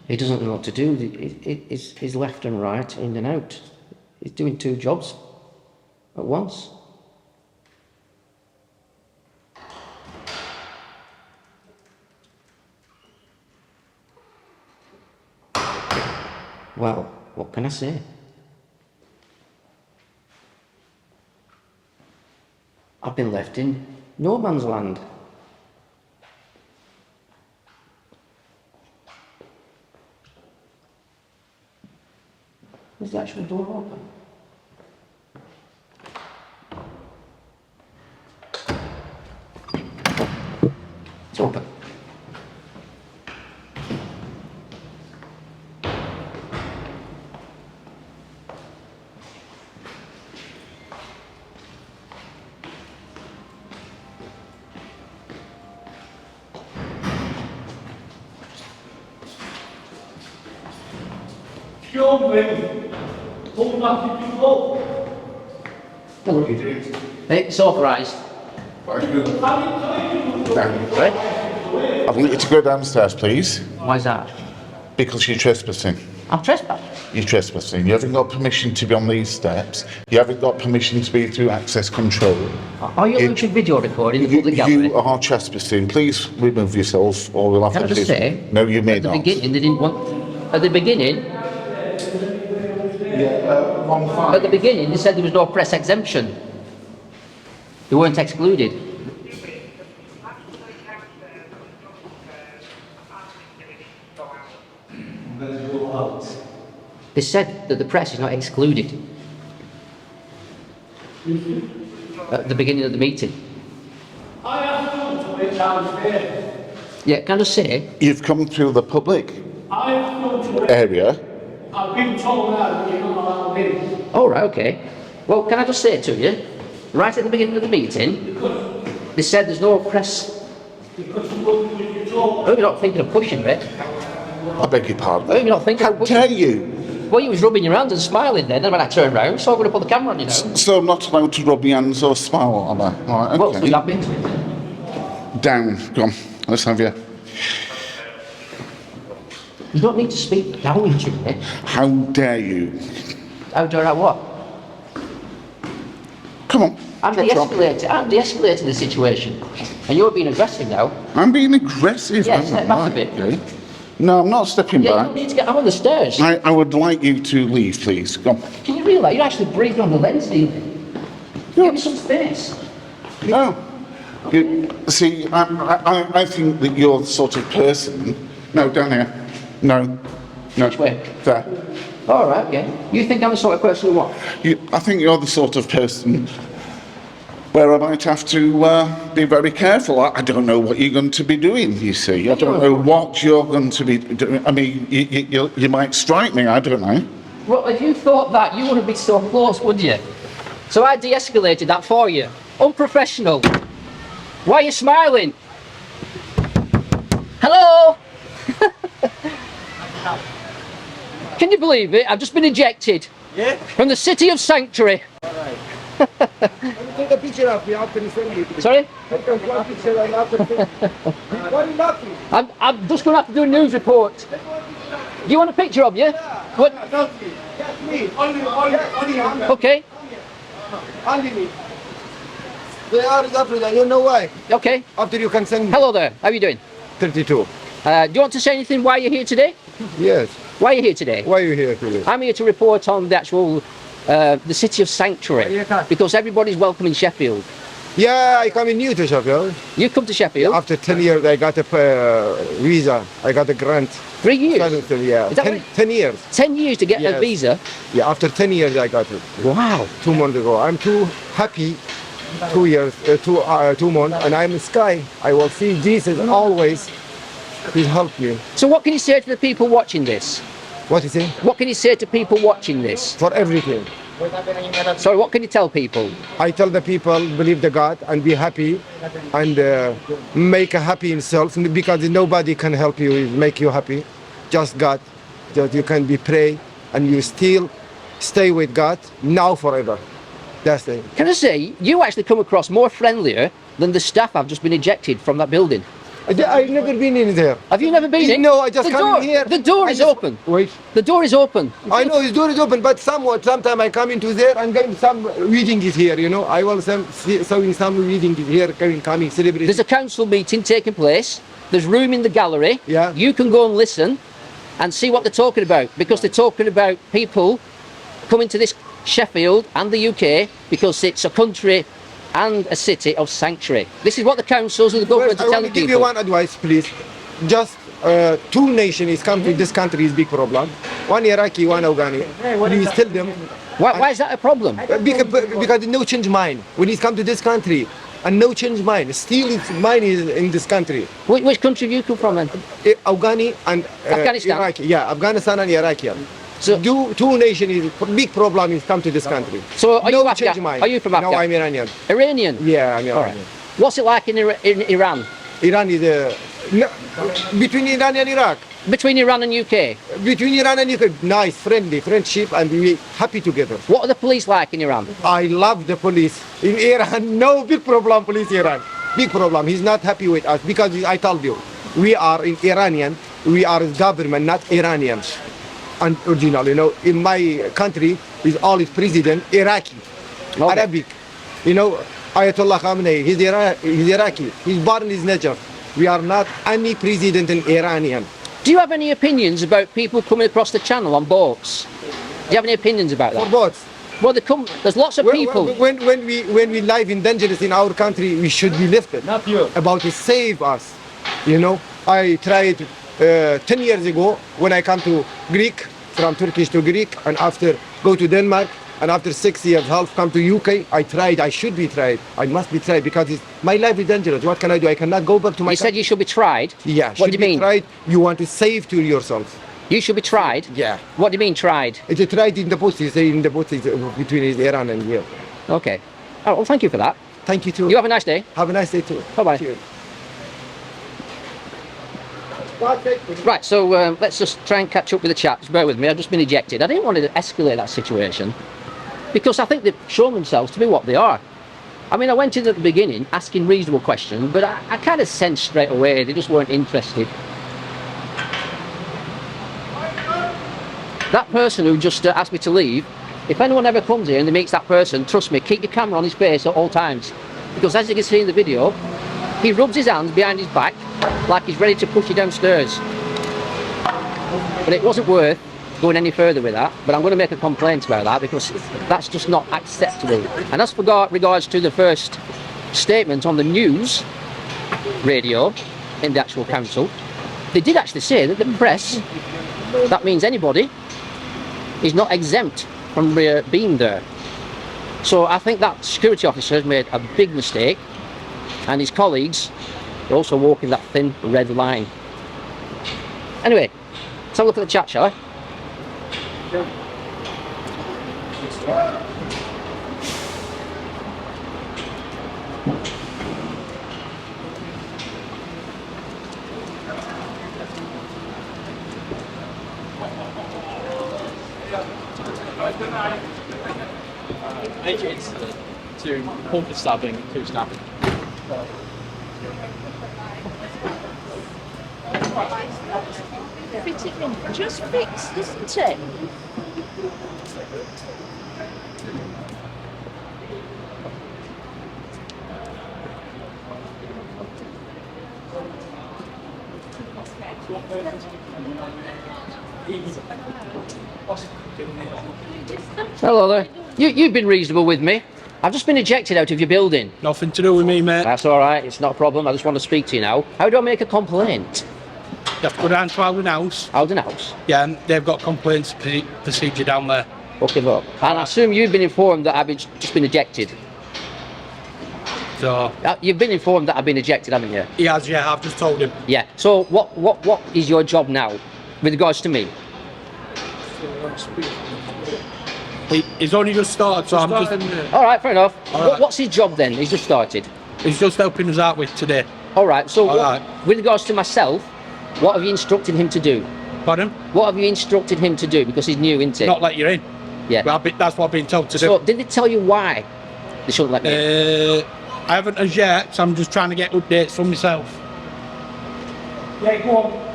He doesn't know what to do. He's left and right, in and out. He's doing two jobs at once. Well, what can I say? I've been left in no man's land. Is the actual door open? It's open. Show me. Hold back if you go. Hello. Hey, it's authorised. Right. I want you to go downstairs, please. Why is that? Because you're trespassing. I'm trespassing. You're trespassing. You haven't got permission to be on these steps. You haven't got permission to be through access control. Are you allowed to video recording the public gallery? You are trespassing. Please remove yourself, or we'll have Can I to. just say? No, you may At the not. beginning, they didn't want. At the beginning. At the beginning, they said there was no press exemption. They weren't excluded. They said that the press is not excluded. At the beginning of the meeting. I have come to it downstairs. Yeah, can I just say? You've come through the public I have come to it. area. I've been told now that you're not allowed in. All right, okay. Well, can I just say to you, right at the beginning of the meeting, they said there's no press. Oh, you're not thinking of pushing me. I beg your pardon. Oh, you're not thinking How of pushing dare you? Well, you was rubbing your hands and smiling then, and when I turned round, so I'm going to put the camera on you now. So I'm not allowed to rub my hands or smile, am I? Right, Well, so okay. you have been to it. Down. Go on. Let's have you. You don't need to speak down to me. How dare you? How dare I what? Come on. I'm de-escalating the situation. And you're being aggressive now. I'm being aggressive. Yeah, am step I? back a bit. Okay. No, I'm not stepping Yeah, you back. don't need to get up on the stairs. I would like you to leave, please. Go on. Can you realise you're actually breathing on the lens, do you? Give me some space. No. You, see, I think that you're the sort of person... No, down here. No. No. Which way? There. All right, okay. You think I'm the sort of person who what? I think you're the sort of person where I might have to be very careful. I don't know what you're going to be doing, you see. I don't know what you're going to be doing. I mean, you might strike me, I don't know. Well, if you thought that, you wouldn't be so close, would you? So I de-escalated that for you. Unprofessional. Why are you smiling? Hello? Can you believe it? I've just been ejected. Yeah? From the city of Sanctuary. Take a picture of me after you send me. Sorry? Take a picture and after What are you laughing? I'm just going to have to do a news report. Do you want a picture of you? Yeah. What? Yes, me. Only Okay. Only me. They are after that. You know why? Okay. After you can send me. Hello there. How are you doing? 32. Do you want to say anything why you're here today? Yes. Why are you here today? Why are you here today? I'm here to report on the actual, the city of Sanctuary, because everybody's welcome in Sheffield. Yeah, I come in new to Sheffield. You come to Sheffield? After 10 years, I got a visa. I got a grant. 3 years? Yeah, Is that 10 years. 10 years to get a visa? Yeah, after 10 years I got it. Wow. 2 months ago. I'm too happy. 2 years, 2 months, and I'm in sky. I will see Jesus always. Please help me. So what can you say to the people watching this? What is it? What can you say to people watching this? For everything. Sorry, what can you tell people? I tell the people, believe the God and be happy and make a happy himself, because nobody can help you, make you happy. Just God. That you can be pray and you still stay with God now forever. That's it. Can I say, you actually come across more friendlier than the staff I've just been ejected from that building. I've never been in there. Have you never been in? No, I just come in here. The door is open. Wait. The door is open. I know the door is open, but sometimes I come into there and getting some reading is here, you know. I will some reading is here, coming celebrating. There's a council meeting taking place. There's room in the gallery. Yeah. You can go and listen and see what they're talking about, because they're talking about people coming to this Sheffield and the UK because it's a country and a city of sanctuary. This is what the councils and the government are telling people. I will give you one advice, please. Just 2 nations come to this country is big problem. One Iraqi, one Afghani. Please tell them. Why is that a problem? Because no change mind. When he's come to this country, and no change mind. Still, its mind is in this country. Which country do you come from then? Afghani and Afghanistan. Iraqi. Yeah, Afghanistan and Iraqi. So 2 nations is big problem is come to this country. So are no you change mind. Are you from Afghanistan? No, I'm Iranian. Iranian? Yeah, I'm Iranian. All right. What's it like in Iran? Iran is between Iran and Iraq. Between Iran and UK? Between Iran and UK, nice, friendly, friendship, and we happy together. What are the police like in Iran? I love the police. In Iran, no big problem, police Iran. Big problem. He's not happy with us because I told you, we are in Iranian, we are government, not Iranians. And original, you know, in my country, is all is president Iraqi, Arabic. You know, Ayatollah Khamenei, he's Iraqi. He's born in his nature. We are not any president in Iranian. Do you have any opinions about people coming across the channel on boats? Do you have any opinions about that? For boats? Well, there's lots of people. When we live in dangerous in our country, we should be lifted. Not you. About to save us. You know, I tried 10 years ago when I come to Greek, from Turkish to Greek, and after go to Denmark, and after 6 years half come to UK. I should be tried. I must be tried because my life is dangerous. What can I do? I cannot go back to my country. You said you should be tried? Yeah. What do you mean? Tried. You want to save to yourself. You should be tried? Yeah. What do you mean tried? It's a tried in the boat. You say in the boat between Iran and here. Okay. Oh, well, thank you for that. Thank you too. You have a nice day. Have a nice day too. Bye-bye. Cheers. Right, so let's just try and catch up with the chat. Just bear with me. I've just been ejected. I didn't want to escalate that situation because I think they've shown themselves to be what they are. I mean, I went in at the beginning asking reasonable questions, but I kind of sensed straight away they just weren't interested. That person who just asked me to leave, if anyone ever comes here and they meets that person, trust me, keep your camera on his face at all times. Because as you can see in the video, he rubs his hands behind his back like he's ready to push you downstairs. But it wasn't worth going any further with that, but I'm going to make a complaint about that because that's just not acceptable. And as for regards to the first statement on the news radio in the actual council, they did actually say that the press, that means anybody, is not exempt from being there. So I think that security officer has made a big mistake, and his colleagues are also walking that thin red line. Anyway, let's have a look at the chat, shall I? Major incident to corporate stabbing, 2 stabbing. Fit it in, just fixed, isn't it? Hello there. You've been reasonable with me. I've just been ejected out of your building. Nothing to do with me, mate. That's all right. It's not a problem. I just want to speak to you now. How do I make a complaint? You have to go down to Alden House. Alden House? Yeah, and they've got complaints procedure down there. Okay, look. And I assume you've been informed that I've just been ejected. So you've been informed that I've been ejected, haven't you? he has, yeah. I've just told him. Yeah. So what is your job now with regards to me? He's only just started, so I'm just. All right, fair enough. All right. What's his job then? He's just started. He's just helping us out with today. All right. So All right. with regards to myself, what have you instructed him to do? Pardon? What have you instructed him to do? Because he's new, isn't he? Not let you in. Yeah. Well, that's what I've been told to do. So did they tell you why they shouldn't let me in? I haven't as yet, so I'm just trying to get updates from myself. Yeah, go on.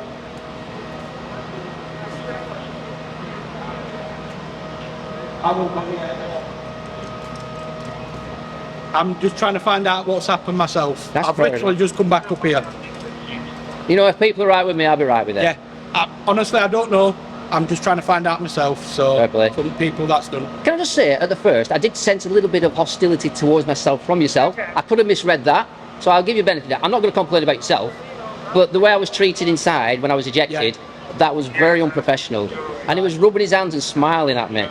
I'm just trying to find out what's happened myself. That's I've fair literally enough. just come back up here. You know, if people are right with me, I'll be right with them. Yeah. Honestly, I don't know. I'm just trying to find out myself. So, Fair play. some people, that's done. Can I just say, at the first, I did sense a little bit of hostility towards myself from yourself. I could have misread that, so I'll give you a benefit of that. I'm not going to complain about yourself, but the way I was treated inside when I was ejected, that was very unprofessional. And he was rubbing his hands and smiling at me.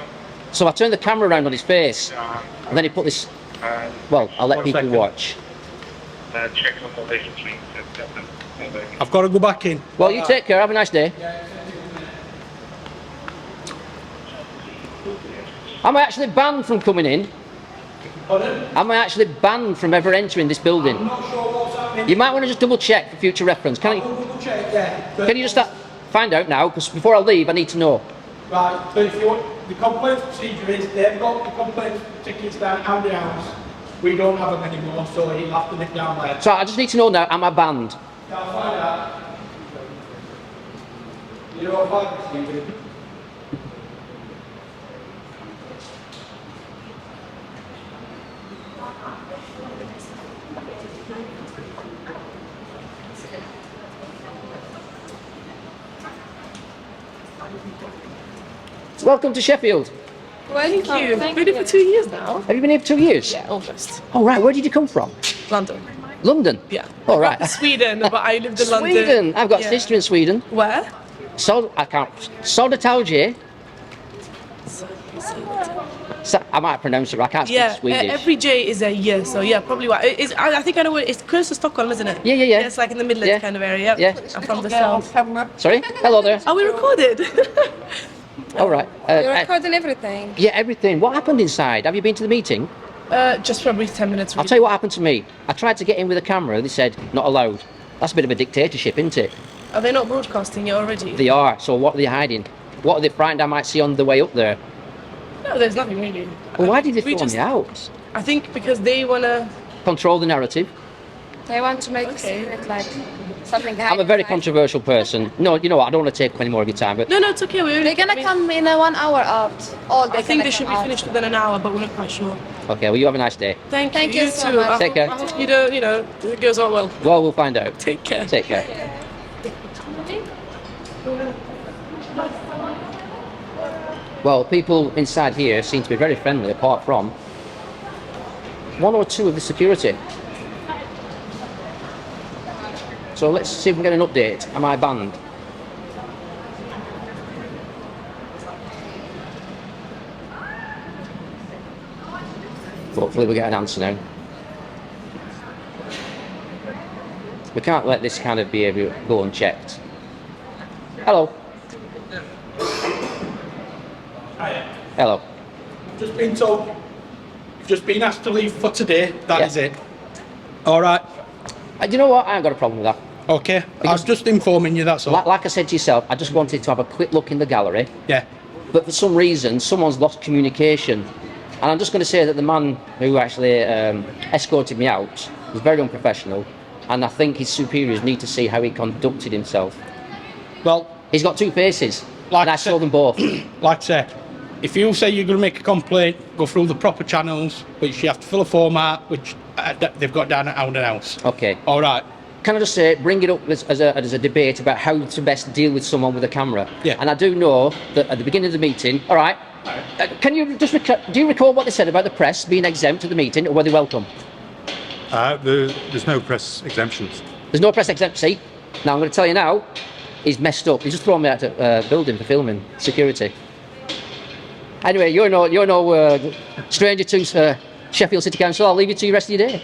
So I turned the camera around on his face, and then he put this... Well, I'll let people watch. I've got to go back in. Well, you take care. Have a nice day. Am I actually banned from coming in? Am I actually banned from ever entering this building? I'm not sure what's happening. You might want to just double check for future reference. Can you just find out now? Because before I leave, I need to know. Right, so if you want, the complaint procedure is they've got the complaint tickets down at the house. We don't have them anymore, so he'll have to nip down there. So I just need to know now, am I banned? I'll find out. You don't find procedure. Welcome to Sheffield. Thank you. Been here for 2 years now. Have you been here for 2 years? Yeah, almost. Oh, right. Where did you come from? London. London? Yeah. All right. Sweden, but I lived in London. Sweden. I've got a Yeah. sister in Sweden. Where? Södertälje. I might pronounce it, but I can't speak Yeah, Swedish. every J is a yeah, so yeah, probably why. I think I know it's close to Stockholm, isn't it? Yeah. It's like in the Midlands kind of area. Yeah. I'm from the south. Sorry? Hello there. Are we recorded? All right. You're recording everything. Yeah, everything. What happened inside? Have you been to the meeting? Just probably 10 minutes. I'll tell you what happened to me. I tried to get in with a camera. They said, not allowed. That's a bit of a dictatorship, isn't it? Are they not broadcasting it already? They are. So what are they hiding? What are they frightened I might see on the way up there? No, there's nothing really. Well, why did they throw me out? I think because they want to... Control the narrative. They want to make it like something. I'm a very controversial person. No, you know what? I don't want to take up any more of your time, but No, it's okay. They're gonna come in 1 hour out. I think they should be finished within an hour, but we're not quite sure. okay. Well, you have a nice day. Thank you You so too. much. Take care. I hope you don't, it goes all well. Well, we'll find out. Take care. Take care. Well, people inside here seem to be very friendly, apart from one or two of the security. So let's see if we can get an update. Am I banned? Hopefully we get an answer now. We can't let this kind of behaviour go unchecked. Hello. Hello. Just been told, you've just been asked to leave for today. That is it. All right. Do you know what? I haven't got a problem with that. Okay. I was just informing you, that's all. Like I said to yourself, I just wanted to have a quick look in the gallery. Yeah. But for some reason, someone's lost communication. And I'm just going to say that the man who actually escorted me out was very unprofessional. And I think his superiors need to see how he conducted himself. Well, he's got two faces, and I saw them both. Like I said, if you say you're going to make a complaint, go through the proper channels, which you have to fill a format, which they've got down at Howden House. Okay. All right. Can I just say, bring it up as a debate about how to best deal with someone with a camera? Yeah. And I do know that at the beginning of the meeting, all right, can you just do you recall what they said about the press being exempt at the meeting, or were they welcome? There's no press exemptions. There's no press exempt. See, now I'm going to tell you now, he's messed up. He's just thrown me out of building for filming security. Anyway, you're no stranger to Sheffield City Council. I'll leave you to the rest of your day.